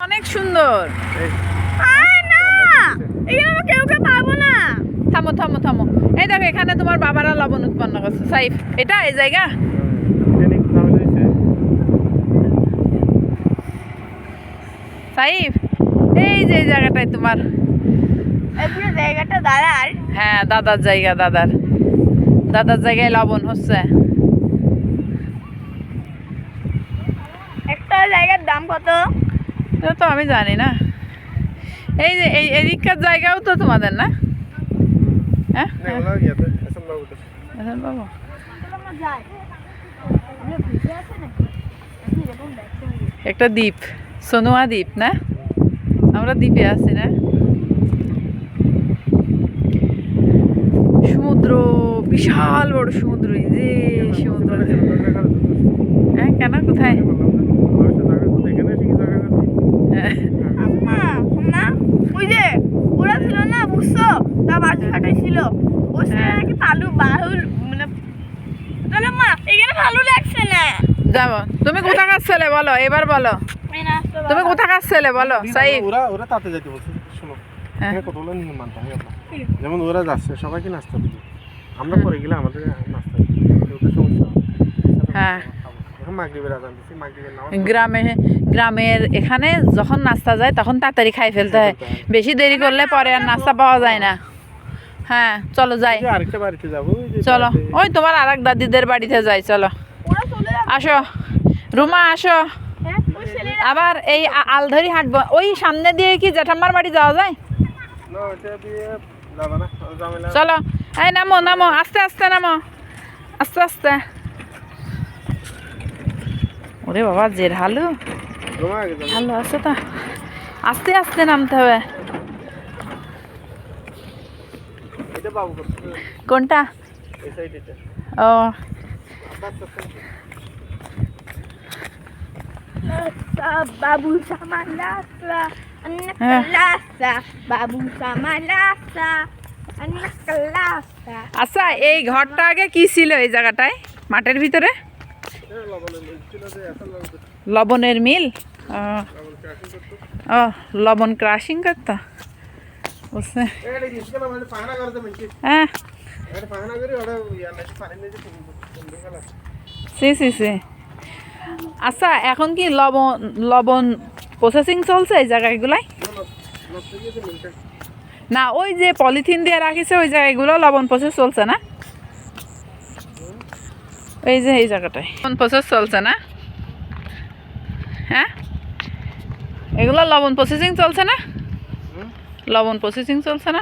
অনেক সুন্দর। কেউ পাবো না। থামো থামো থামো, এই দেখো এখানে তোমার বাবারা লবণ উৎপন্ন করছে। সাইফ, এটা এই জায়গা সাইফ, এই যে এই জায়গাটায় তোমার জায়গাটা দাদার। হ্যাঁ, দাদার জায়গা। দাদার জায়গায় লবণ হচ্ছে। একটা জায়গার দাম কত? এটা তো আমি জানি না। এই যে এই এদিককার জায়গাও তো তোমাদের না? হ্যাঁ, বাবু একটা দ্বীপ, সোনুয়া দ্বীপ না? আমরা দ্বীপে আছি না? সমুদ্র, বিশাল বড় সমুদ্র। এই যে সমুদ্র। হ্যাঁ, কেন? কোথায়? ওই যে ওরা ছিল না, বুঝছো? তা বাজু ফাটাই ছিল। ও নাকি পালু বাহুল, মানে তাহলে মা এখানে ভালো লাগছে না। যাবো। তুমি কোথাকার ছেলে বলো, এবার বলো। তুমি কোথাকার ছেলে বলো? সাইফ, ওরা তাতে যেতে বলছে। শোনো, কতগুলো নিয়ম মানতে হবে। যেমন ওরা যাচ্ছে, সবাইকে নাস্তা দিবে, আমরা পরে গেলে আমাদের নাস্তা দিবে, সমস্যা। হ্যাঁ, গ্রামে গ্রামের এখানে যখন নাস্তা যায় তখন তাড়াতাড়ি খাই ফেলতে হয়। বেশি দেরি করলে পরে আর নাস্তা পাওয়া যায় না। হ্যাঁ, চলো যাই। আরেকটা বাড়িতে যাবো। চলো, ওই তোমার আরেক দাদিদের বাড়িতে যাই। চলো, আসো রুমা, আসো। আবার এই আলধরি হাঁটবো। ওই সামনে দিয়ে কি জেঠাম্মার বাড়ি যাওয়া যায়? চলো, এই নামো নামো, আস্তে আস্তে নামো, আস্তে আস্তে। ওরে বাবা, জের হালু ভালো আছে তা। আস্তে আস্তে নামতে হবে। কোনটা? ও, বাবু সামান রাস্তা, বাবু সামান রাস্তা। আচ্ছা, এই ঘরটা আগে কি ছিল এই জায়গাটায় মাঠের ভিতরে? লবণের মিল। ও, লবণ ক্রাশিং করতো। বুঝছে? হ্যাঁ, সি। আচ্ছা, এখন কি লবণ প্রসেসিং চলছে এই জায়গাগুলোয়? না, ওই যে পলিথিন দিয়ে রাখিছে ওই জায়গাগুলো লবণ প্রসেস চলছে না? এই যে এই জায়গাটায় লবণ প্রসেস চলছে না? হ্যাঁ, এগুলো লবণ প্রসেসিং চলছে না? লবণ প্রসেসিং চলছে না?